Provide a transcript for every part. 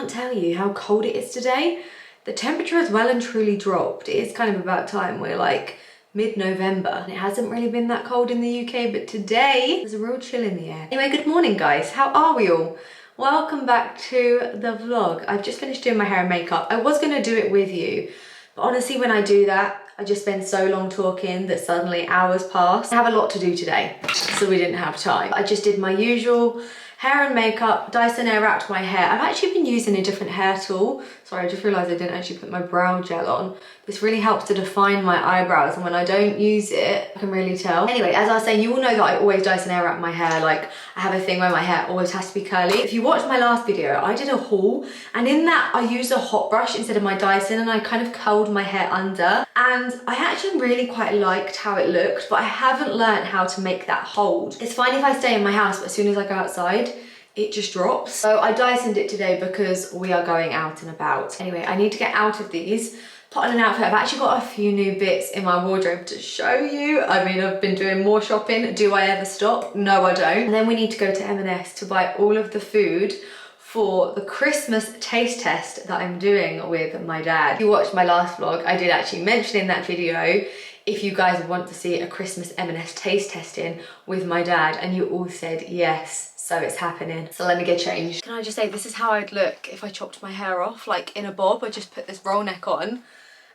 can't tell you how cold it is today. The temperature has well and truly dropped. It is kind of about time. We're like mid-November. It hasn't really been that cold in the UK, but today there's a real chill in the air. Anyway, good morning guys. How are we all? Welcome back to the vlog. I've just finished doing my hair and makeup. I was gonna do it with you, but honestly, when I do that, I just spend so long talking that suddenly hours pass. I have a lot to do today, so we didn't have time. I just did my usual hair and makeup, Dyson Airwrapped my hair. I've actually been using a different hair tool. Sorry, I just realized I didn't actually put my brow gel on. This really helps to define my eyebrows, and when I don't use it, I can really tell. Anyway, as I was saying, you all know that I always Dyson Airwrap my hair. Like, I have a thing where my hair always has to be curly. If you watched my last video, I did a haul, and in that I used a hot brush instead of my Dyson, and I kind of curled my hair under. And I actually really quite liked how it looked, but I haven't learned how to make that hold. It's fine if I stay in my house, but as soon as I go outside, it just drops. So I Dysoned it today because we are going out and about. Anyway, I need to get out of these, put on an outfit. I've actually got a few new bits in my wardrobe to show you. I mean, I've been doing more shopping. Do I ever stop? No, I don't. And then we need to go to M&S to buy all of the food for the Christmas taste test that I'm doing with my dad. If you watched my last vlog, I did actually mention in that video if you guys want to see a Christmas M&S taste testing with my dad, and you all said yes. So it's happening. So let me get changed. Can I just say, this is how I'd look if I chopped my hair off, like in a bob. I just put this roll neck on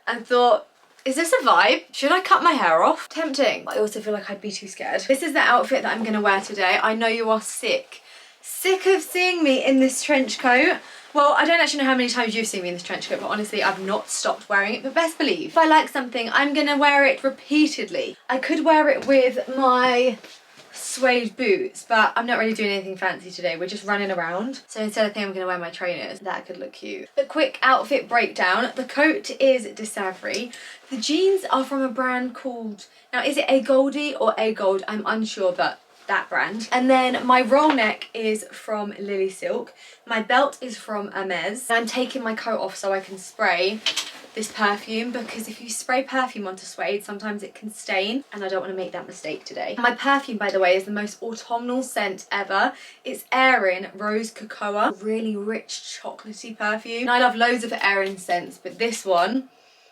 and thought, is this a vibe? Should I cut my hair off? Tempting, but I also feel like I'd be too scared. This is the outfit that I'm gonna wear today. I know you are sick of seeing me in this trench coat. Well, I don't actually know how many times you've seen me in this trench coat, but honestly, I've not stopped wearing it. But best believe, if I like something, I'm gonna wear it repeatedly. I could wear it with my suede boots, but I'm not really doing anything fancy today. We're just running around. So instead, I think I'm gonna wear my trainers. That could look cute. A quick outfit breakdown. The coat is de Savary. The jeans are from a brand called, now is it A Goldie or A Gold? I'm unsure, but that brand. And then my roll neck is from LILYSILK. My belt is from Hermes. I'm taking my coat off so I can spray this perfume, because if you spray perfume onto suede, sometimes it can stain, and I don't want to make that mistake today. My perfume, by the way, is the most autumnal scent ever. It's Erin Rose Cocoa. Really rich chocolatey perfume. And I love loads of Erin scents, but this one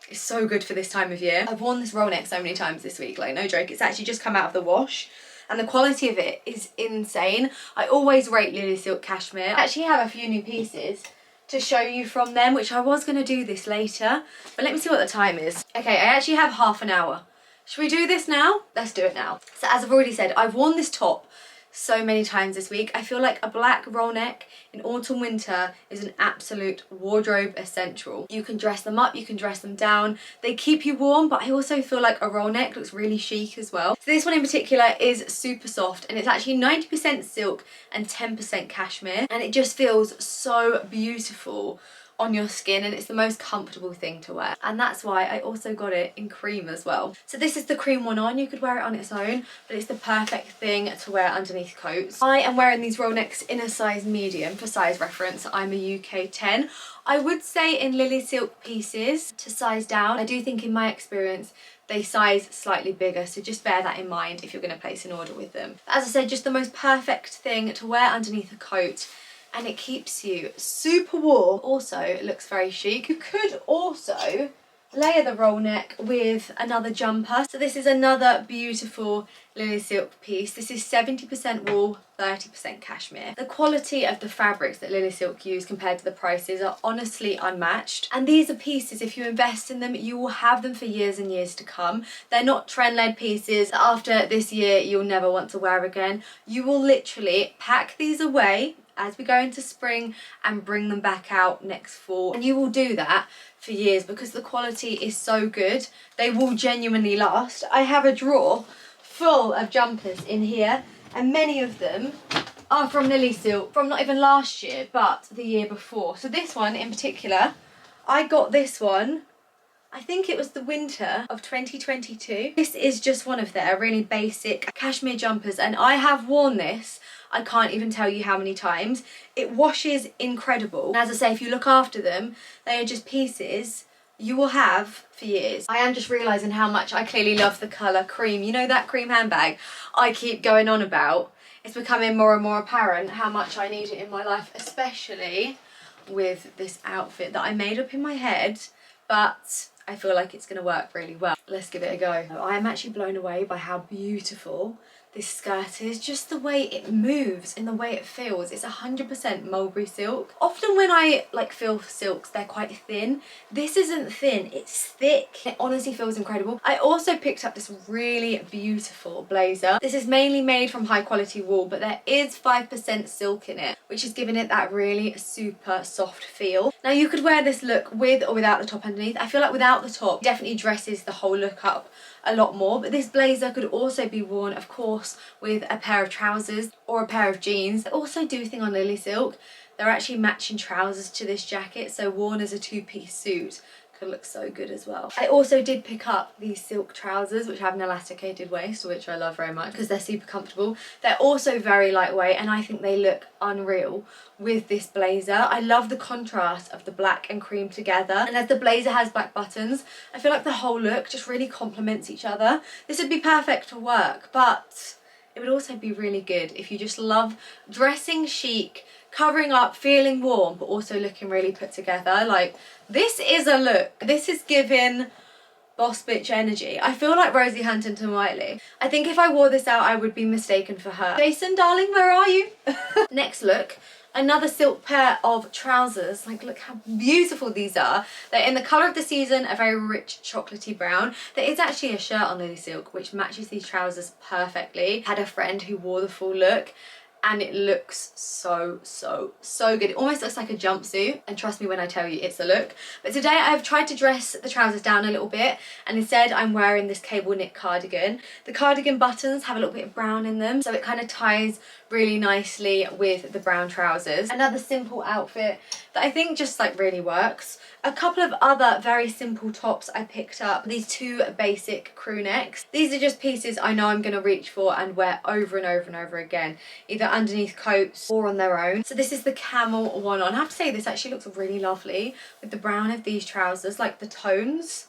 is so good for this time of year. I've worn this roll neck so many times this week, like no joke. It's actually just come out of the wash, and the quality of it is insane. I always rate LILYSILK cashmere. I actually have a few new pieces to show you from them, which I was going to do this later, but let me see what the time is. Okay, I actually have half an hour. Should we do this now? Let's do it now. So as I've already said, I've worn this top so many times this week. I feel like a black roll neck in autumn winter is an absolute wardrobe essential. You can dress them up, you can dress them down. They keep you warm, but I also feel like a roll neck looks really chic as well. So this one in particular is super soft, and it's actually 90% silk and 10% cashmere, and it just feels so beautiful on your skin, and it's the most comfortable thing to wear. And that's why I also got it in cream as well. So this is the cream one on. You could wear it on its own, but it's the perfect thing to wear underneath coats. I am wearing these roll necks in a size medium. For size reference, I'm a UK 10. I would say in LILYSILK pieces to size down. I do think in my experience they size slightly bigger, so just bear that in mind if you're going to place an order with them. But as I said, just the most perfect thing to wear underneath a coat, and it keeps you super warm. Also, it looks very chic. You could also layer the roll neck with another jumper. So this is another beautiful LILYSILK piece. This is 70% wool, 30% cashmere. The quality of the fabrics that LILYSILK use compared to the prices are honestly unmatched. And these are pieces, if you invest in them, you will have them for years and years to come. They're not trend-led pieces that after this year you'll never want to wear again. You will literally pack these away as we go into spring and bring them back out next fall, and you will do that for years because the quality is so good. They will genuinely last. I have a drawer full of jumpers in here, and many of them are from LILYSILK, from not even last year but the year before. So this one in particular, I got this one, I think it was the winter of 2022. This is just one of their really basic cashmere jumpers, and I have worn this, I can't even tell you how many times. It washes incredible. And as I say, if you look after them, they are just pieces you will have for years. I am just realising how much I clearly love the colour cream. You know that cream handbag I keep going on about? It's becoming more and more apparent how much I need it in my life, especially with this outfit that I made up in my head, but I feel like it's gonna work really well. Let's give it a go. I am actually blown away by how beautiful this skirt is, just the way it moves and the way it feels. It's 100% mulberry silk. Often when I like feel silks, they're quite thin. This isn't thin, it's thick. It honestly feels incredible. I also picked up this really beautiful blazer. This is mainly made from high quality wool, but there is 5% silk in it, which is giving it that really super soft feel. Now you could wear this look with or without the top underneath. I feel like without the top, it definitely dresses the whole look up a lot more, but this blazer could also be worn, of course, with a pair of trousers or a pair of jeans. They also do a thing on LILYSILK. They're actually matching trousers to this jacket, so worn as a two-piece suit could look so good as well. I also did pick up these silk trousers, which have an elasticated waist, which I love very much because they're super comfortable. They're also very lightweight, and I think they look unreal with this blazer. I love the contrast of the black and cream together, and as the blazer has black buttons, I feel like the whole look just really complements each other. This would be perfect for work, but it would also be really good if you just love dressing chic, covering up, feeling warm, but also looking really put together. Like, this is a look. This is giving boss bitch energy. I feel like Rosie Huntington-Whiteley. I think if I wore this out, I would be mistaken for her. Jason, darling, where are you? Next look. Another silk pair of trousers. Like, look how beautiful these are. They're in the colour of the season, a very rich chocolatey brown. There is actually a shirt on LILYSILK which matches these trousers perfectly. Had a friend who wore the full look, and it looks so good. It almost looks like a jumpsuit, and trust me when I tell you, it's a look. But today I've tried to dress the trousers down a little bit, and instead I'm wearing this cable knit cardigan. The cardigan buttons have a little bit of brown in them, so it kind of ties really nicely with the brown trousers. Another simple outfit that I think just like really works. A couple of other very simple tops I picked up. These two basic crew necks. These are just pieces I know I'm going to reach for and wear over and over and over again, either underneath coats or on their own. So this is the camel one on. I have to say this actually looks really lovely with the brown of these trousers. Like, the tones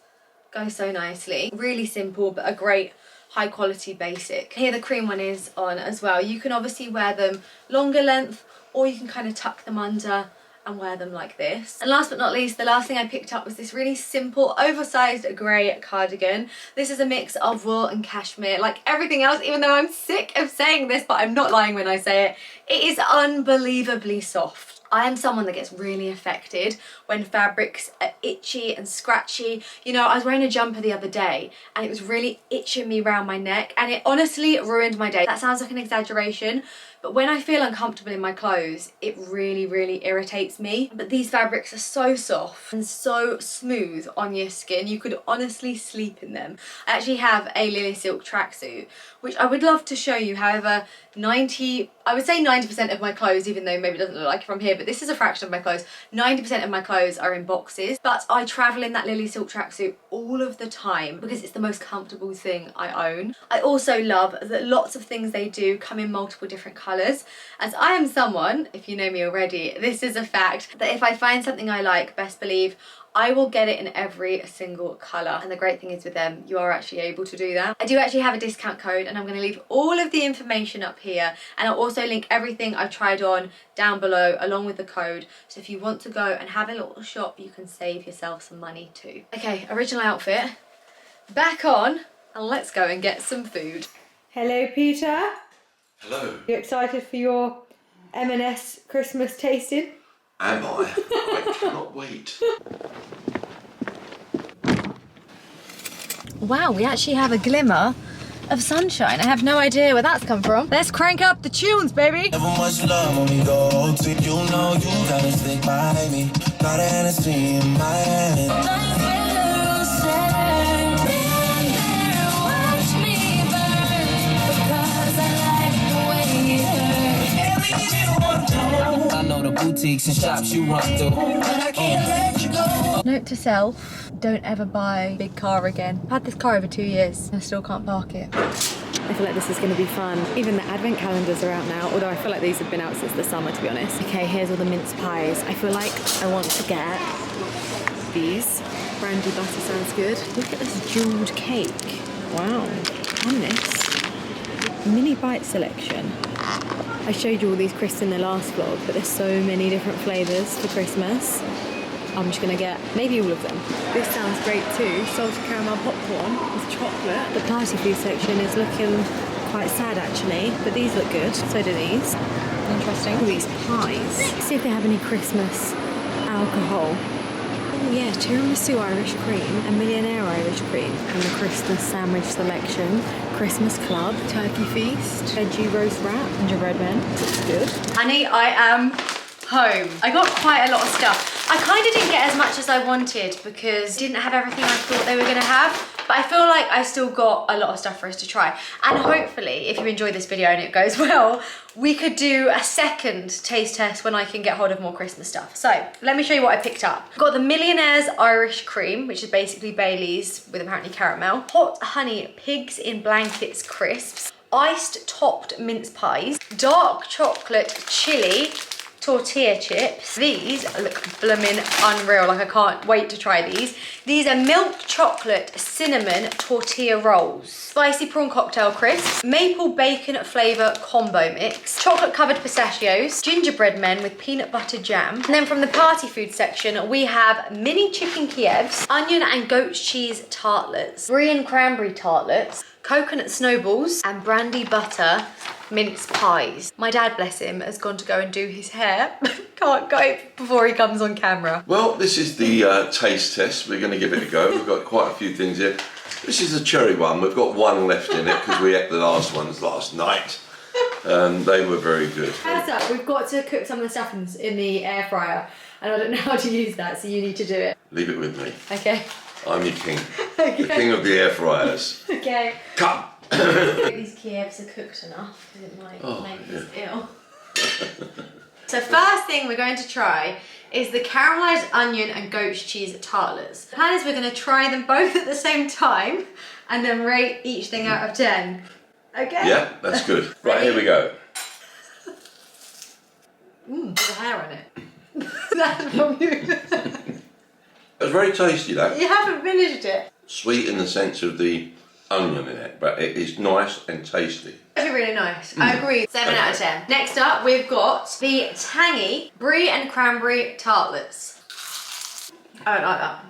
go so nicely. Really simple, but a great high quality basic. Here the cream one is on as well. You can obviously wear them longer length, or you can kind of tuck them under and wear them like this. And last but not least, the last thing I picked up was this really simple oversized grey cardigan. This is a mix of wool and cashmere. Like everything else, even though I'm sick of saying this, but I'm not lying when I say it, it is unbelievably soft. I am someone that gets really affected when fabrics are itchy and scratchy. You know, I was wearing a jumper the other day and it was really itching me around my neck, and it honestly ruined my day. That sounds like an exaggeration, but when I feel uncomfortable in my clothes, it really irritates me. But these fabrics are so soft and so smooth on your skin. You could honestly sleep in them. I actually have a LILYSILK tracksuit, which I would love to show you. However, I would say 90% of my clothes, even though maybe it doesn't look like it from here, but this is a fraction of my clothes. 90% of my clothes are in boxes, but I travel in that LILYSILK tracksuit all of the time because it's the most comfortable thing I own. I also love that lots of things they do come in multiple different colours. As I am someone, if you know me already, this is a fact, that if I find something I like, best believe I will get it in every single colour. And the great thing is with them, you are actually able to do that. I do actually have a discount code, and I'm going to leave all of the information up here, and I'll also link everything I've tried on down below along with the code. So if you want to go and have a little shop, you can save yourself some money too. Okay, original outfit, back on, and let's go and get some food. Hello, Peter. Hello. You excited for your M&S Christmas tasting? Am I? I cannot wait. Wow, we actually have a glimmer of sunshine. I have no idea where that's come from. Let's crank up the tunes, baby. Never much love when we go to you, know you gotta stick by me. Got a Hennessy in my hand. I know the boutiques and shops you run through, but I can't let you go. Note to self, don't ever buy a big car again. I've had this car over 2 years and I still can't park it. I feel like this is going to be fun. Even the advent calendars are out now, although I feel like these have been out since the summer, to be honest. Okay, here's all the mince pies. I feel like I want to get these. Brandy butter sounds good. Look at this jeweled cake. Wow. On this mini bite selection. I showed you all these crisps in the last vlog, but there's so many different flavours for Christmas. I'm just gonna get maybe all of them. This sounds great too. Salted caramel popcorn with chocolate. The party food section is looking quite sad actually, but these look good. So do these. Interesting. All these pies. Let's see if they have any Christmas alcohol. Oh yeah, tiramisu Irish cream, a millionaire Irish cream, and the Christmas sandwich selection, Christmas club, turkey feast, veggie roast wrap, gingerbread men. Looks good. Honey, I am home. I got quite a lot of stuff. I kind of didn't get as much as I wanted because I didn't have everything I thought they were going to have, but I feel like I still got a lot of stuff for us to try. And hopefully, if you enjoyed this video and it goes well, we could do a second taste test when I can get hold of more Christmas stuff. So let me show you what I picked up. I've got the Millionaire's Irish Cream, which is basically Bailey's with apparently caramel. Hot Honey Pigs in Blankets crisps. Iced topped mince pies. Dark chocolate chili tortilla chips. These look blooming unreal, like I can't wait to try these. These are milk chocolate cinnamon tortilla rolls. Spicy prawn cocktail crisps, maple bacon flavour combo mix, chocolate covered pistachios, gingerbread men with peanut butter jam. And then from the party food section, we have mini chicken Kievs, onion and goat cheese tartlets, brie and cranberry tartlets, coconut snowballs, and brandy butter mince pies. My dad, bless him, has gone to go and do his hair. Can't go before he comes on camera. Well, this is the taste test. We're going to give it a go. We've got quite a few things here. This is a cherry one. We've got one left in it because we ate the last ones last night. They were very good. Heads up, we've got to cook some of the stuff in the air fryer, and I don't know how to use that, so you need to do it. Leave it with me. Okay. I'm your king. Okay. The king of the air fryers. Okay. Come! These Kievs are cooked enough because it might make us ill. So first thing we're going to try is the caramelised onion and goat cheese tartlets. The plan is we're going to try them both at the same time and then rate each thing out of 10. Okay? Yeah, that's good. Right, here we go. There's a hair on it. That's from you. It was very tasty, though. You haven't finished it. Sweet in the sense of the onion in it, but it is nice and tasty. Actually really nice. I agree. 7 out of 10. Next up, we've got the tangy brie and cranberry tartlets. I don't like that.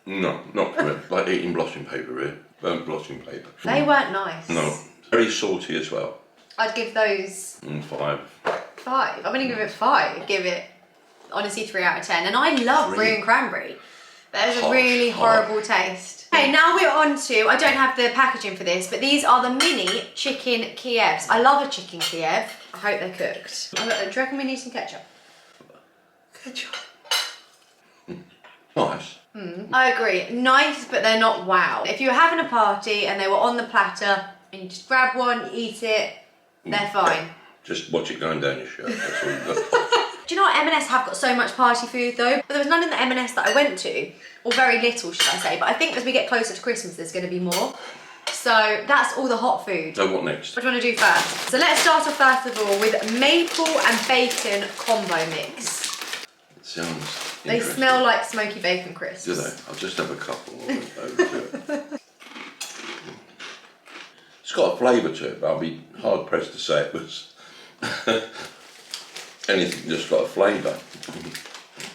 No, not for me. Like eating blotting paper, really. Burnt blotting paper. They weren't nice. No. Very salty as well. I'd give those 5. 5. I'm gonna give it 5. Give it, honestly, 3 out of 10. And I love brie and cranberry. That is a really horrible taste. Okay, now we're on to, I don't have the packaging for this, but these are the mini chicken Kievs. I love a chicken Kiev. I hope they're cooked. Do you reckon we need some ketchup? Ketchup. Nice. I agree. Nice, but they're not wow. If you were having a party and they were on the platter and you just grab one, you eat it, they're fine. Just watch it going down your shirt. That's all you've got. Do you know what, M&S have got so much party food though? But there was none in the M&S that I went to, or very little should I say, but I think as we get closer to Christmas there's going to be more. So that's all the hot food. So what next? What do you want to do first? So let's start off first of all with maple and bacon combo mix. It sounds They smell like smoky bacon crisps. Do they? I'll just have a couple over to it. It's got a flavour to it, but I'll be hard pressed to say it was anything just got a flavour.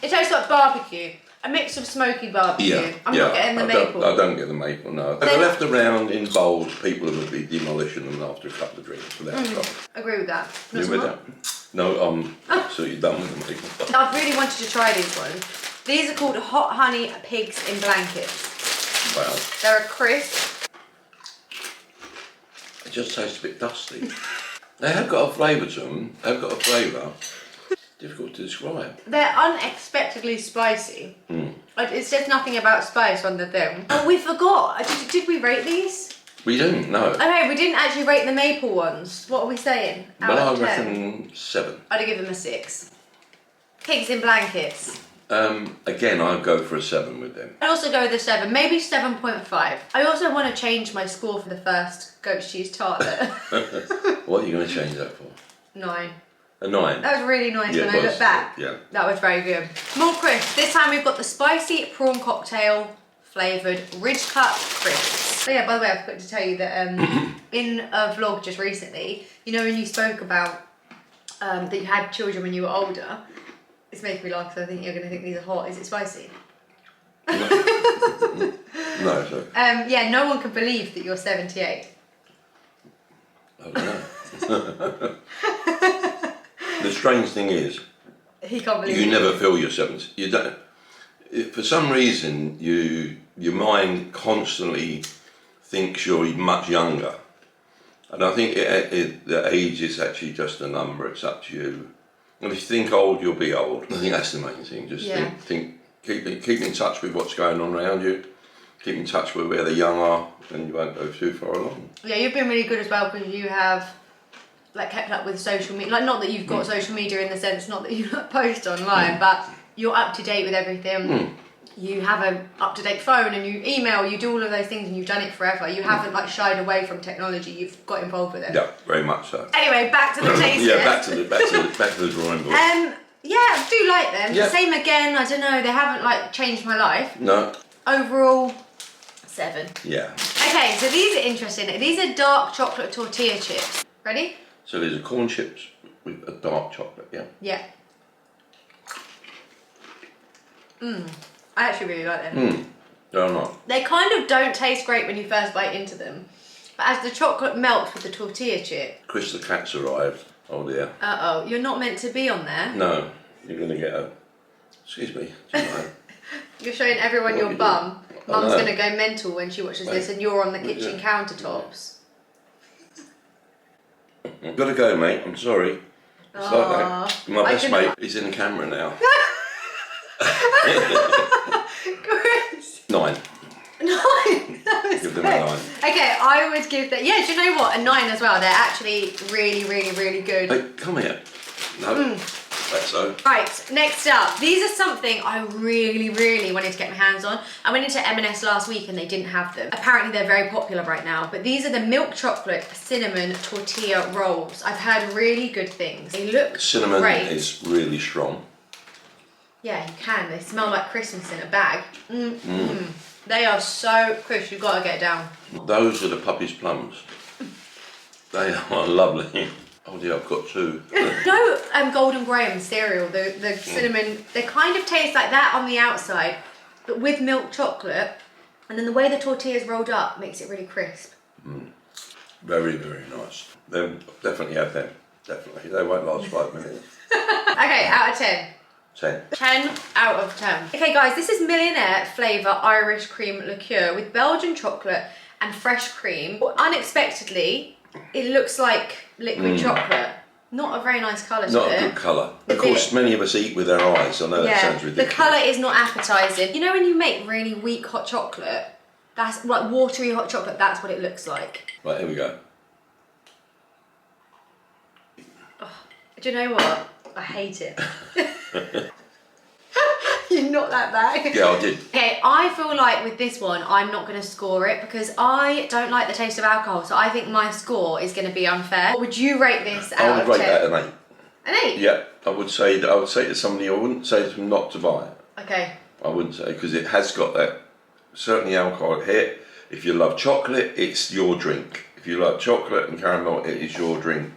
It tastes like barbecue. A mix of smoky barbecue. Yeah, I'm not getting the maple. I don't get the maple, no. If they're left around in bowls, people would be demolishing them after a couple of drinks without trouble. Agree with that. You with that? No, I'm absolutely done with the maple. I've really wanted to try these ones. These are called Hot Honey Pigs in Blankets. Wow. They're a crisp. It just tastes a bit dusty. They have got a flavour to them. They've got a flavour. Difficult to describe. They're unexpectedly spicy. It says nothing about spice on the thing. Oh, we forgot. Did we rate these? We didn't, no. Okay, we didn't actually rate the maple ones. What are we saying? Out Well, of I 10? reckon 7. I'd give them a 6. Pigs in Blankets. Again, I'd go for a 7 with them. I'd also go with a 7, maybe 7.5. I also want to change my score for the first goat cheese tartlet. What are you going to change that for? 9. A 9? That was really nice Yeah, when it I was. look back. Yeah. That was very good. More crisps. This time we've got the spicy prawn cocktail flavoured ridge cut crisps. So yeah, by the way, I forgot to tell you that in a vlog just recently, you know when you spoke about that you had children when you were older. It's making me laugh because I think you're going to think these are hot. Is it spicy? No, sorry. Yeah, no one can believe that you're 78. I don't know. The strange thing is, He can't believe you it. never feel you're 70. You don't. For some reason, your mind constantly thinks you're much younger. And I think the age is actually just a number. It's up to you. And if you think old, you'll be old. I think that's the main thing. Just keep in touch with what's going on around you. Keep in touch with where the young are, and you won't go too far along. Yeah, you've been really good as well because you have like kept up with social media. Like, not that you've got social media in the sense, not that you post online, but you're up to date with everything. You have an up-to-date phone and you email, you do all of those things, and you've done it forever. You haven't like shied away from technology. You've got involved with it. Yeah, very much so. Anyway, back to the taste Yeah, test. back to the drawing board. Yeah, I do like them. Yeah. Same again. I don't know. They haven't like changed my life. No. Overall, 7. Yeah. Okay, so these are interesting. These are dark chocolate tortilla chips. Ready? So these are corn chips with a dark chocolate. Yeah. Yeah. I actually really like them. They're not. They kind of don't taste great when you first bite into them, but as the chocolate melts with the tortilla chip. Chris the cat's arrived. Oh dear. Uh-oh, you're not meant to be on there. No, you're going to get a... Excuse me. Do you know? You're showing everyone What your are you bum. doing? Mum's I know. going to go mental when she watches this, and you're on the kitchen countertops. I've got to go, mate. I'm sorry. It's like that. My I best can- mate is in the camera now. Chris. 9. 9. That was Give them a great. 9. Okay, I would give that. Yeah, do you know what? A 9 as well. They're actually really, really, really good. Hey, come here. No. That's so. Right, next up. These are something I really, really wanted to get my hands on. I went into M&S last week and they didn't have them. Apparently they're very popular right now, but these are the milk chocolate cinnamon tortilla rolls. I've heard really good things. They look Cinnamon great. is really strong. Yeah, you can. They smell like Christmas in a bag. They are so... Chris, you've got to get down. Those are the puppy's plums. They are lovely. Oh dear, I've got 2. No, Golden Graham cereal, the cinnamon, they kind of taste like that on the outside, but with milk chocolate, and then the way the tortilla is rolled up makes it really crisp. Very, very nice. They'll definitely have them. Definitely. They won't last 5 minutes. Okay, out of 10. 10. 10 out of 10. Okay guys, this is Millionaire flavour Irish cream liqueur with Belgian chocolate and fresh cream. Unexpectedly, it looks like liquid chocolate. Not a very nice colour to Not it. a good colour. A Of course, bit. many of us eat with our eyes. I know that sounds The ridiculous. colour is not appetising. You know when you make really weak hot chocolate? That's like watery hot chocolate, that's what it looks like. Right, here we go. Do you know what? I hate it. You're not that bad. Yeah, I did. Okay, I feel like with this one, I'm not going to score it because I don't like the taste of alcohol, so I think my score is going to be unfair. What would you rate this I out would of rate 10? that an 8. An 8? Yeah, I would say to somebody, I wouldn't say to them not to buy it. Okay. I wouldn't say, because it has got that, certainly alcoholic hit. If you love chocolate, it's your drink. If you like chocolate and caramel, it is your drink.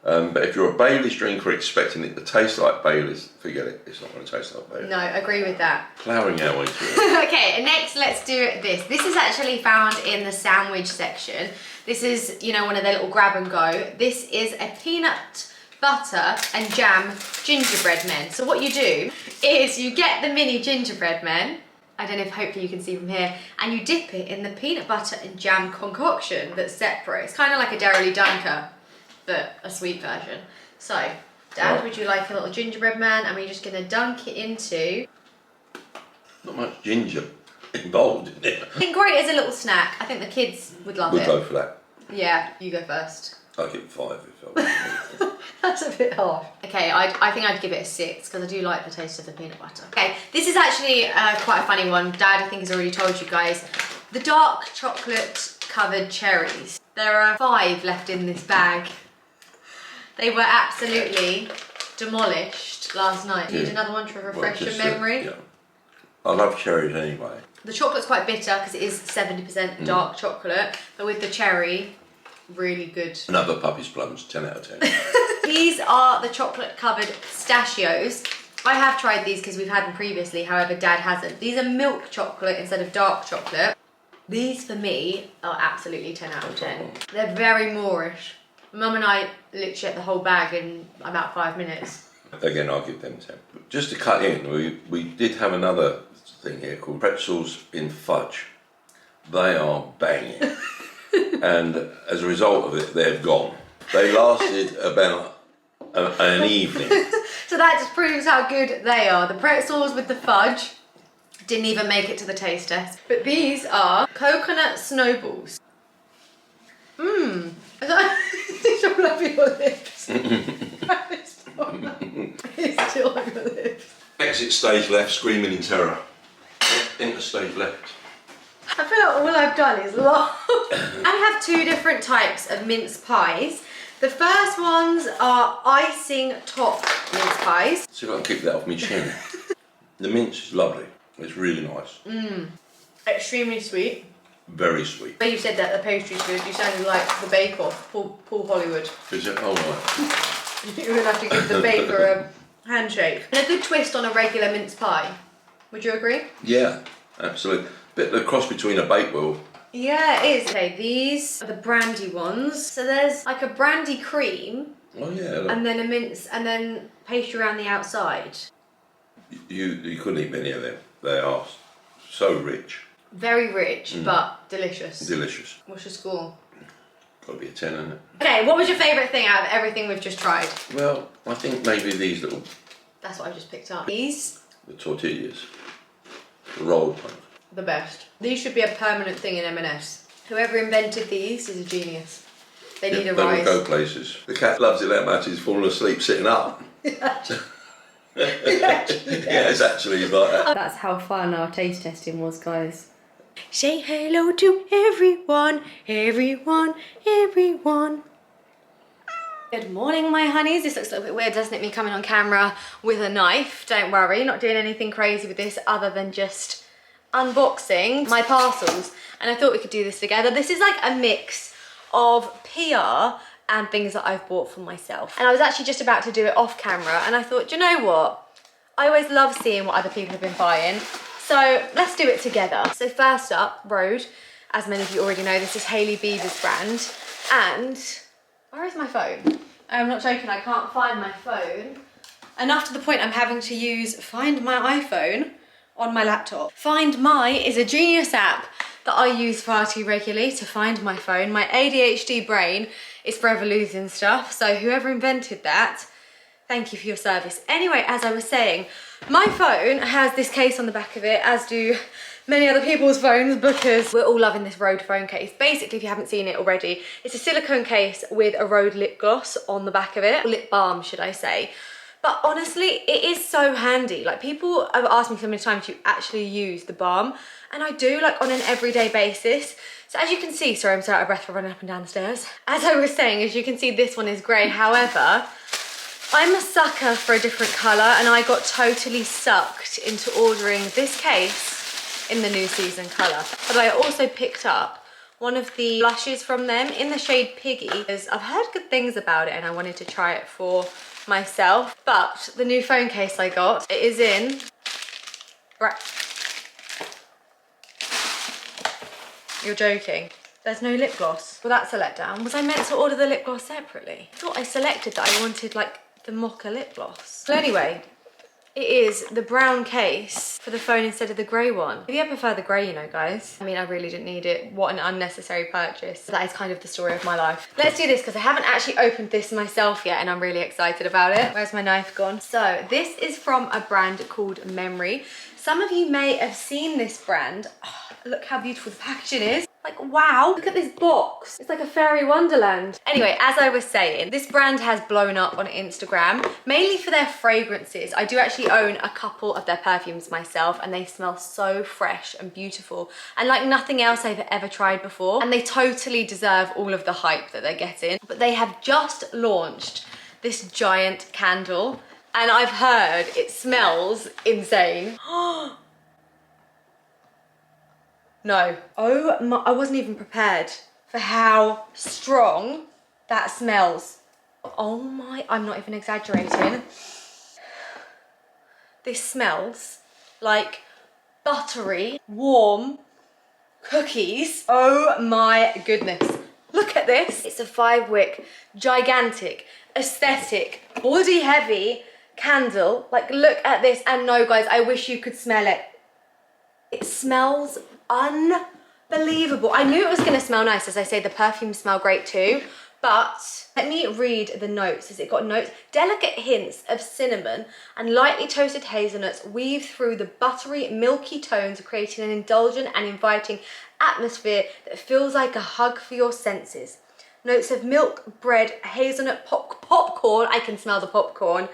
But if you're a Baileys drinker expecting it to taste like Baileys, forget it. It's not going to taste like Baileys. No, agree with that. Ploughing our way through it. Okay, and next let's do this. This is actually found in the sandwich section. This is, you know, one of their little grab and go. This is a peanut butter and jam gingerbread men. So what you do is you get the mini gingerbread men, I don't know if hopefully you can see from here, and you dip it in the peanut butter and jam concoction that's separate. It's kind of like a Dairy Dunker, but a sweet version. So, Dad, Right. would you like a little gingerbread man? And we're just gonna dunk it into... Not much ginger involved in it. I think great as a little snack. I think the kids would love We'll it. go for that. Yeah, you go first. I'll give it 5 if I was. That's a bit harsh. Okay, I think I'd give it a 6 because I do like the taste of the peanut butter. Okay, this is actually quite a funny one. Dad, I think, has already told you guys. The dark chocolate covered cherries. There are 5 left in this bag. They were absolutely demolished last night. Need another one to refresh your memory? Yeah. I love cherries anyway. The chocolate's quite bitter because it is 70% dark chocolate, but with the cherry, really good. Another Puppy's Plums, 10 out of 10. These are the chocolate covered pistachios. I have tried these because we've had them previously, however Dad hasn't. These are milk chocolate instead of dark chocolate. These for me are absolutely 10 out of 10. They're very Moorish. Mum and I literally ate the whole bag in about 5 minutes. Again, I'll give them 10. Just to cut in, we did have another thing here called pretzels in fudge. They are banging. And as a result of it, they've gone. They lasted about an evening. So that just proves how good they are. The pretzels with the fudge didn't even make it to the taste test. But these are coconut snowballs. Mmm. It's all over your lips. It's still on your lips. Exit stage left, screaming in terror. Enter stage left. I feel like all I've done is laugh. I have 2 different types of mince pies. The first ones are icing top mince pies. See if I can keep that off my chin. The mince is lovely. It's really nice. Mmm. Extremely sweet. Very sweet. When you said that the pastry's good, you sounded like the Bake Off, Paul Hollywood. Is it? Oh, right. You're gonna have to give the baker a handshake. And a good twist on a regular mince pie. Would you agree? Yeah, absolutely. Bit of a cross between a Bakewell. Yeah, it is. Okay, these are the brandy ones. So there's like a brandy cream. Oh yeah. Look. And then a mince, and then pastry around the outside. You couldn't eat many of them. They are so rich. Very rich, but delicious. Delicious. What's your score? Got to be a 10, isn't it? Okay, what was your favourite thing out of everything we've just tried? Well, I think maybe these little... That's what I just picked up. These? The tortillas. The rolled ones. The best. These should be a permanent thing in M&S. Whoever invented these is a genius. They need a they rise. will go places. The cat loves it that much he's fallen asleep sitting up. Yeah, it's actually like that. That's how fun our taste testing was, guys. Say hello to everyone, everyone, everyone. Good morning, my honeys. This looks a little bit weird, doesn't it? Me coming on camera with a knife. Don't worry, not doing anything crazy with this other than just unboxing my parcels. And I thought we could do this together. This is like a mix of PR and things that I've bought for myself. And I was actually just about to do it off camera and I thought, do you know what? I always love seeing what other people have been buying. So let's do it together. So first up, Rode. As many of you already know, this is Hailey Bieber's brand. And where is my phone? I'm not joking, I can't find my phone. Enough to the point I'm having to use Find My iPhone on my laptop. Find My is a genius app that I use far too regularly to find my phone. My ADHD brain is forever losing stuff, so whoever invented that, thank you for your service. Anyway, as I was saying, my phone has this case on the back of it, as do many other people's phones, because we're all loving this Rode phone case. Basically, if you haven't seen it already, it's a silicone case with a Rode lip gloss on the back of it. Lip balm, should I say. But honestly, it is so handy. Like, people have asked me so many times to actually use the balm, and I do, like, on an everyday basis. So as you can see, sorry, I'm so out of breath for running up and down the stairs. As I was saying, as you can see, this one is grey. However, I'm a sucker for a different colour, and I got totally sucked into ordering this case in the new season colour. But I also picked up one of the blushes from them in the shade Piggy, because I've heard good things about it and I wanted to try it for myself. But the new phone case I got, it is in... Right. You're joking. There's no lip gloss. Well, that's a letdown. Was I meant to order the lip gloss separately? I thought I selected that I wanted, like, the mocha lip gloss. Well, anyway, it is the brown case for the phone instead of the grey one. Maybe I prefer the grey, you know, guys. I mean, I really didn't need it. What an unnecessary purchase. That is kind of the story of my life. Let's do this, because I haven't actually opened this myself yet, and I'm really excited about it. Where's my knife gone? So, this is from a brand called Memory. Some of you may have seen this brand. Oh, look how beautiful the packaging is. Like, wow, look at this box. It's like a fairy wonderland. Anyway, as I was saying, this brand has blown up on Instagram, mainly for their fragrances. I do actually own a couple of their perfumes myself, and they smell so fresh and beautiful, and like nothing else I've ever tried before. And they totally deserve all of the hype that they're getting. But they have just launched this giant candle, and I've heard it smells insane. No. Oh my, I wasn't even prepared for for how strong that smells. Oh my, I'm not even exaggerating. This smells like buttery, warm cookies. Oh my goodness. Look at this. It's a 5-wick, gigantic, aesthetic, body heavy candle. Like, look at this. And no, guys, I wish you could smell it. It smells unbelievable. I knew it was gonna smell nice. As I say, the perfumes smell great too. But let me read the notes. Has it got notes? Delicate hints of cinnamon and lightly toasted hazelnuts weave through the buttery, milky tones, creating an indulgent and inviting atmosphere that feels like a hug for your senses. Notes of milk, bread, hazelnut, popcorn, I can smell the popcorn,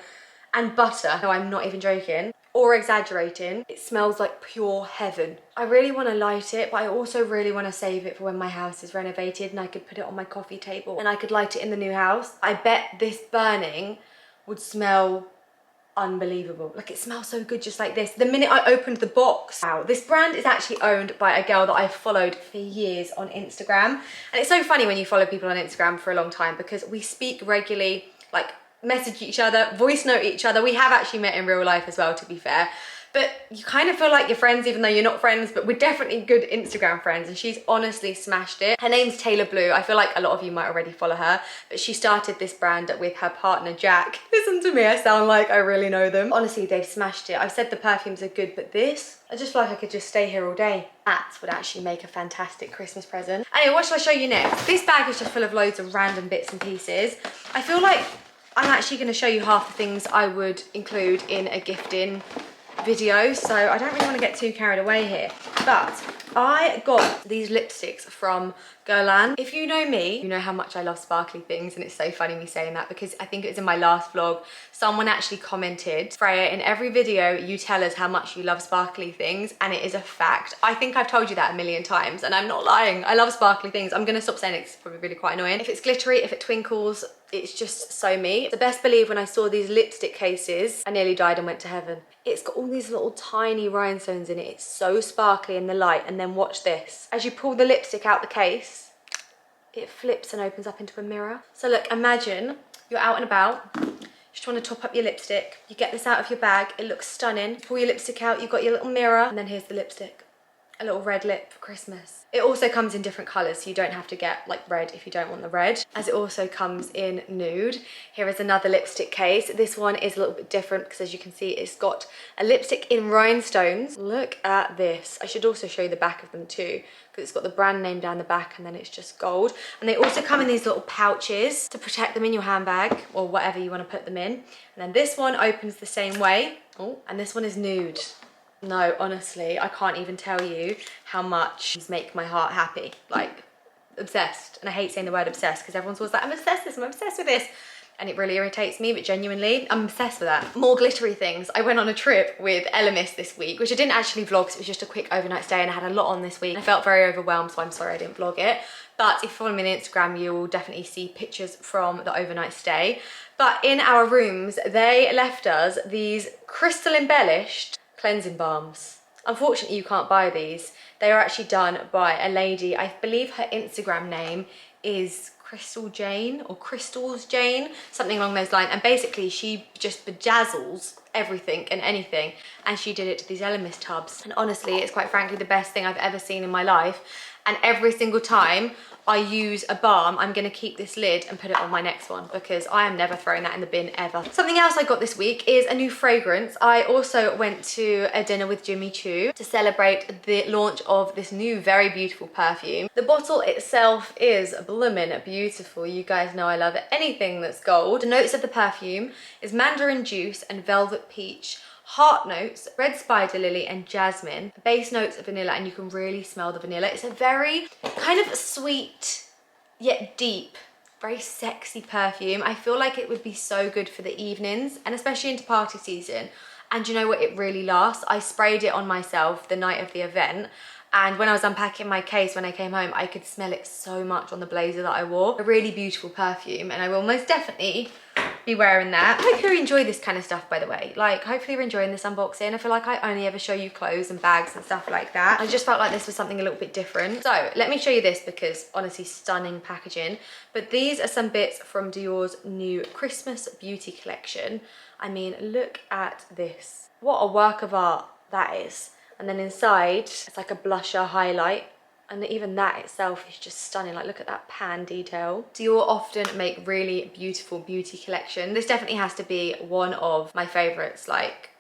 and butter. No, I'm not even joking or exaggerating. It smells like pure heaven. I really want to light it, but I also really want to save it for when my house is renovated and I could put it on my coffee table and I could light it in the new house. I bet this burning would smell unbelievable. Like, it smells so good just like this. The minute I opened the box. Wow, this brand is actually owned by a girl that I've followed for years on Instagram. And it's so funny when you follow people on Instagram for a long time because we speak regularly, like message each other, voice note each other. We have actually met in real life as well, to be fair. But you kind of feel like you're friends even though you're not friends, but we're definitely good Instagram friends, and she's honestly smashed it. Her name's Taylor Blue. I feel like a lot of you might already follow her, but she started this brand with her partner, Jack. Listen to me, I sound like I really know them. Honestly, they've smashed it. I've said the perfumes are good, but this, I just feel like I could just stay here all day. That would actually make a fantastic Christmas present. Anyway, what shall I show you next? This bag is just full of loads of random bits and pieces. I feel like I'm actually going to show you half the things I would include in a gifting video, so I don't really want to get too carried away here. But I got these lipsticks from Guerlain. If you know me, you know how much I love sparkly things, and it's so funny me saying that because I think it was in my last vlog, someone actually commented, Freya, in every video you tell us how much you love sparkly things, and it is a fact. I think I've told you that a million times, and I'm not lying. I love sparkly things. I'm gonna stop saying it 'cause it's probably really quite annoying. If it's glittery, if it twinkles, it's just so me. The best believe when I saw these lipstick cases, I nearly died and went to heaven. It's got all these little tiny rhinestones in it. It's so sparkly in the light, and then watch this. As you pull the lipstick out the case, it flips and opens up into a mirror. So look, imagine you're out and about, you just want to top up your lipstick. You get this out of your bag, it looks stunning. You pull your lipstick out, you've got your little mirror, and then here's the lipstick. A little red lip for Christmas. It also comes in different colours, so you don't have to get like red if you don't want the red, as it also comes in nude. Here is another lipstick case. This one is a little bit different because, as you can see, it's got a lipstick in rhinestones. Look at this. I should also show you the back of them too, because it's got the brand name down the back and then it's just gold. And they also come in these little pouches to protect them in your handbag or whatever you want to put them in. And then this one opens the same way. Oh, and this one is nude. No, honestly, I can't even tell you how much these make my heart happy. Like, obsessed. And I hate saying the word obsessed because everyone's always like, I'm obsessed with this, I'm obsessed with this. And it really irritates me, but genuinely, I'm obsessed with that. More glittery things. I went on a trip with LILYSILK this week, which I didn't actually vlog because it was just a quick overnight stay and I had a lot on this week. I felt very overwhelmed, so I'm sorry I didn't vlog it. But if you follow me on Instagram, you will definitely see pictures from the overnight stay. But in our rooms, they left us these crystal embellished cleansing balms. Unfortunately, you can't buy these. They are actually done by a lady. I believe her Instagram name is Crystal Jane or Crystals Jane, something along those lines. And basically, she just bedazzles everything and anything. And she did it to these LILYSILK tubs. And honestly, it's quite frankly the best thing I've ever seen in my life. And every single time I use a balm, I'm gonna keep this lid and put it on my next one because I am never throwing that in the bin ever. Something else I got this week is a new fragrance. I also went to a dinner with Jimmy Choo to celebrate the launch of this new very beautiful perfume. The bottle itself is bloomin' beautiful. You guys know I love anything that's gold. The notes of the perfume is mandarin juice and velvet peach, heart notes, red spider lily and jasmine, base notes of vanilla, and you can really smell the vanilla. It's a very kind of sweet yet deep, very sexy perfume. I feel like it would be so good for the evenings and especially into party season. And you know what, it really lasts. I sprayed it on myself the night of the event, and when I was unpacking my case when I came home, I could smell it so much on the blazer that I wore. A really beautiful perfume, and I will most definitely be wearing that. I hope you enjoy this kind of stuff, by the way. Like, hopefully you're enjoying this unboxing. I feel like I only ever show you clothes and bags and stuff like that. I just felt like this was something a little bit different. So let me show you this because honestly, stunning packaging. But these are some bits from Dior's new Christmas beauty collection. I mean, look at this. What a work of art that is. And then inside, it's like a blusher highlight. And even that itself is just stunning. Like, look at that pan detail. Dior often make really beautiful beauty collection. This definitely has to be one of my favorites, like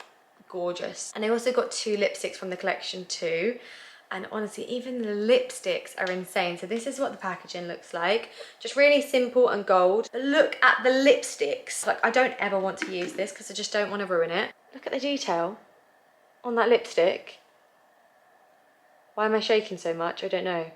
gorgeous. And they also got 2 lipsticks from the collection too. And honestly, even the lipsticks are insane. So this is what the packaging looks like. Just really simple and gold. But look at the lipsticks. Like, I don't ever want to use this because I just don't want to ruin it. Look at the detail on that lipstick. Why am I shaking so much? I don't know.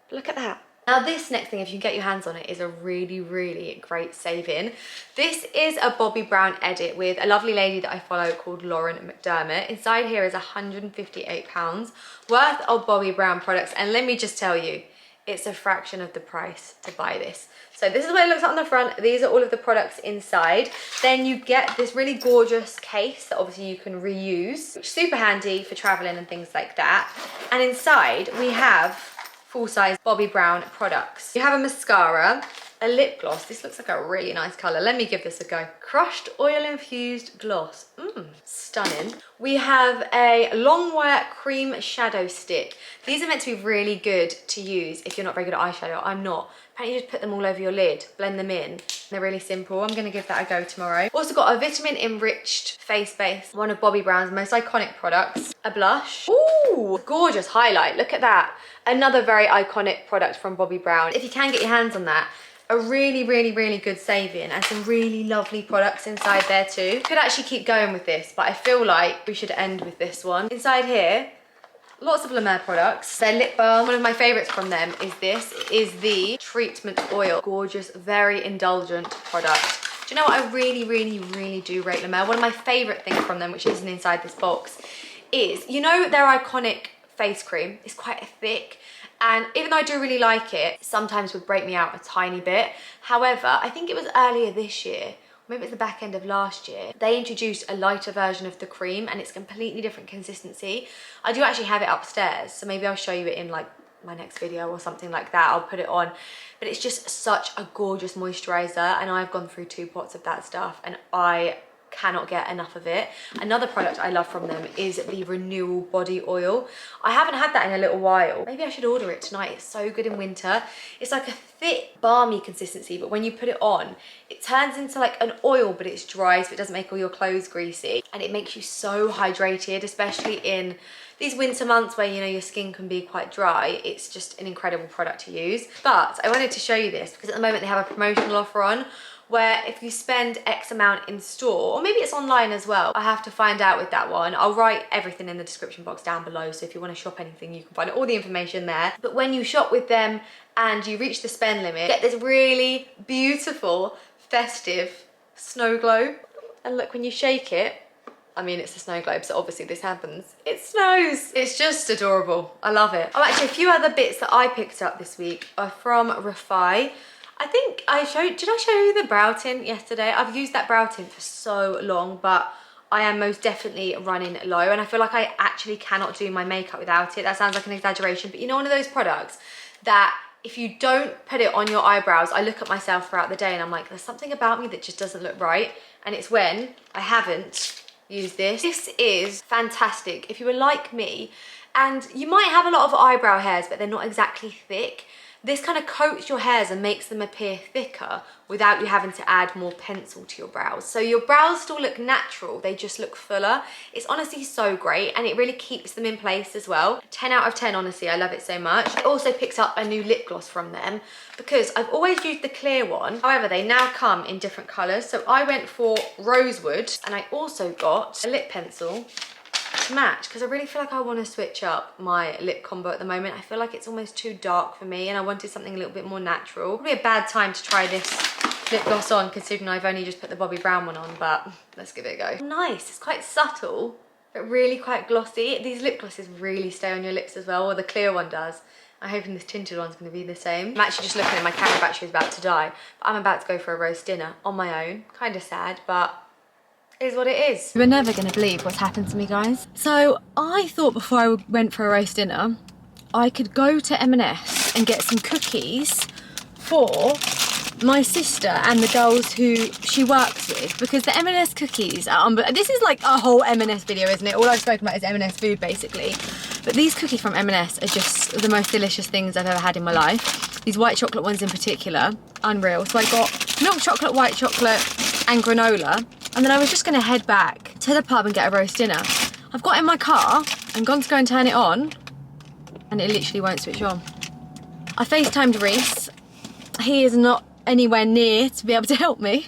But look at that. Now this next thing, if you can get your hands on it, is a really, really great save-in. This is a Bobbi Brown edit with a lovely lady that I follow called Lauren McDermott. Inside here is £158 worth of Bobbi Brown products. And let me just tell you, it's a fraction of the price to buy this. So this is what it looks like on the front. These are all of the products inside. Then you get this really gorgeous case that obviously you can reuse, which is super handy for traveling and things like that. And inside we have full-size Bobbi Brown products. You have a mascara, a lip gloss. This looks like a really nice color. Let me give this a go. Crushed oil infused gloss. Stunning. We have a Longwear cream shadow stick. These are meant to be really good to use if you're not very good at eyeshadow. I'm not. Apparently you just put them all over your lid, blend them in. They're really simple. I'm gonna give that a go tomorrow. Also got a vitamin enriched face base, one of Bobbi Brown's most iconic products. A blush. Ooh, gorgeous highlight. Look at that. Another very iconic product from Bobbi Brown. If you can get your hands on that, a really, really, really good save-in and some really lovely products inside there too. Could actually keep going with this, but I feel like we should end with this one. Inside here, lots of La Mer products. Their lip balm, one of my favorites from them is this. It is the treatment oil. Gorgeous, very indulgent product. Do you know what I really, really, really do rate La Mer? One of my favorite things from them, which isn't inside this box, is, you know, their iconic face cream is quite thick. And even though I do really like it, sometimes would break me out a tiny bit. However, I think it was earlier this year, maybe it's the back end of last year, they introduced a lighter version of the cream and it's completely different consistency. I do actually have it upstairs, so maybe I'll show you it in like my next video or something like that. I'll put it on. But it's just such a gorgeous moisturizer and I've gone through 2 pots of that stuff and I cannot get enough of it. Another product I love from them is the Renewal Body Oil. I haven't had that in a little while. Maybe I should order it tonight. It's so good in winter. It's like a thick, balmy consistency, but when you put it on, it turns into like an oil, but it's dry, so it doesn't make all your clothes greasy. And it makes you so hydrated, especially in these winter months where, you know, your skin can be quite dry. It's just an incredible product to use. But I wanted to show you this because at the moment they have a promotional offer on where if you spend X amount in store, or maybe it's online as well, I have to find out with that one. I'll write everything in the description box down below, so if you want to shop anything, you can find all the information there. But when you shop with them and you reach the spend limit, you get this really beautiful, festive snow globe. And look, when you shake it, I mean, it's a snow globe, so obviously this happens. It snows. It's just adorable. I love it. Oh, actually, a few other bits that I picked up this week are from Refy. I think I showed, did I show you the brow tint yesterday? I've used that brow tint for so long, but I am most definitely running low and I feel like I actually cannot do my makeup without it. That sounds like an exaggeration, but you know, one of those products that if you don't put it on your eyebrows, I look at myself throughout the day and I'm like, there's something about me that just doesn't look right. And it's when I haven't used this. This is fantastic. If you were like me and you might have a lot of eyebrow hairs, but they're not exactly thick, this kind of coats your hairs and makes them appear thicker without you having to add more pencil to your brows. So your brows still look natural, they just look fuller. It's honestly so great and it really keeps them in place as well. 10 out of 10, honestly, I love it so much. I also picked up a new lip gloss from them because I've always used the clear one. However, they now come in different colors. So I went for Rosewood and I also got a lip pencil to match because I really feel like I want to switch up my lip combo at the moment. I feel like it's almost too dark for me and I wanted something a little bit more natural. Probably a bad time to try this lip gloss on considering I've only just put the Bobbi Brown one on, but let's give it a go. Nice, it's quite subtle, but really quite glossy. These lip glosses really stay on your lips as well, or the clear one does. I'm hoping this tinted one's going to be the same. I'm actually just looking at my camera battery is about to die, but I'm about to go for a roast dinner on my own. Kind of sad, but it is what it is. You're never going to believe what's happened to me, guys. So I thought before I went for a roast dinner, I could go to M&S and get some cookies for my sister and the girls who she works with, because the M&S cookies are this is like a whole M&S video, isn't it? All I've spoken about is M&S food basically, but these cookies from M&S are just the most delicious things I've ever had in my life. These white chocolate ones in particular, unreal. So I got milk chocolate, white chocolate and granola, and then I was just going to head back to the pub and get a roast dinner. I've got in my car and gone to go and turn it on, and it literally won't switch on. I FaceTimed Reese. He is not anywhere near to be able to help me.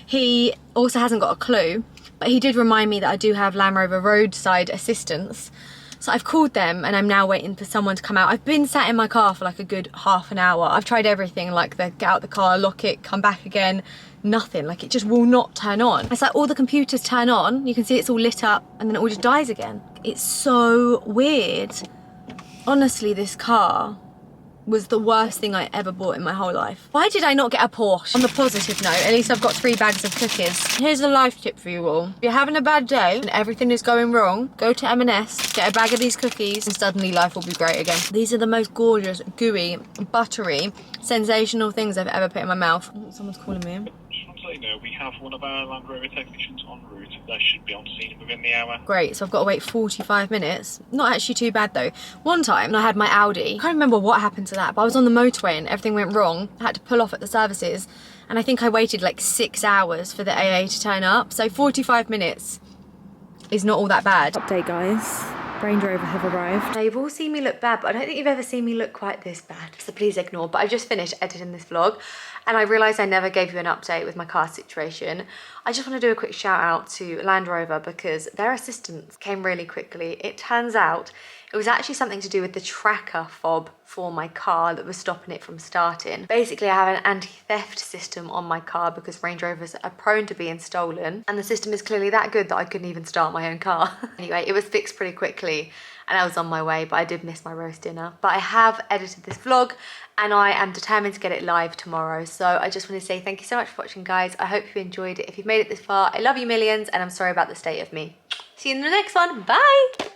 He also hasn't got a clue, but he did remind me that I do have Land Rover roadside assistance. So I've called them and I'm now waiting for someone to come out. I've been sat in my car for like a good half an hour. I've tried everything, like the get out the car, lock it, come back again, nothing. Like it just will not turn on. It's like all the computers turn on, you can see it's all lit up, and then it all just dies again. It's so weird. Honestly, this car was the worst thing I ever bought in my whole life. Why did I not get a Porsche? On the positive note, at least I've got 3 bags of cookies. Here's a life tip for you all. If you're having a bad day and everything is going wrong, go to M&S, get a bag of these cookies, and suddenly life will be great again. These are the most gorgeous, gooey, buttery, sensational things I've ever put in my mouth. Oh, someone's calling me. Just want to let you know, we have one of our Land Rover technicians en route. They should be on scene within the hour. Great, so I've got to wait 45 minutes. Not actually too bad though. One time I had my Audi. I can't remember what happened to that, but I was on the motorway and everything went wrong. I had to pull off at the services, and I think I waited like 6 hours for the AA to turn up. So 45 minutes is not all that bad. Update, guys. Range Rover have arrived. Now, you've all seen me look bad, but I don't think you've ever seen me look quite this bad, so please ignore. But I've just finished editing this vlog and I realised I never gave you an update with my car situation. I just want to do a quick shout out to Land Rover because their assistance came really quickly. It turns out it was actually something to do with the tracker fob for my car that was stopping it from starting. Basically, I have an anti-theft system on my car because Range Rovers are prone to being stolen, and the system is clearly that good that I couldn't even start my own car. Anyway, it was fixed pretty quickly and I was on my way, but I did miss my roast dinner. But I have edited this vlog and I am determined to get it live tomorrow. So I just want to say thank you so much for watching, guys. I hope you enjoyed it. If you've made it this far, I love you millions and I'm sorry about the state of me. See you in the next one. Bye.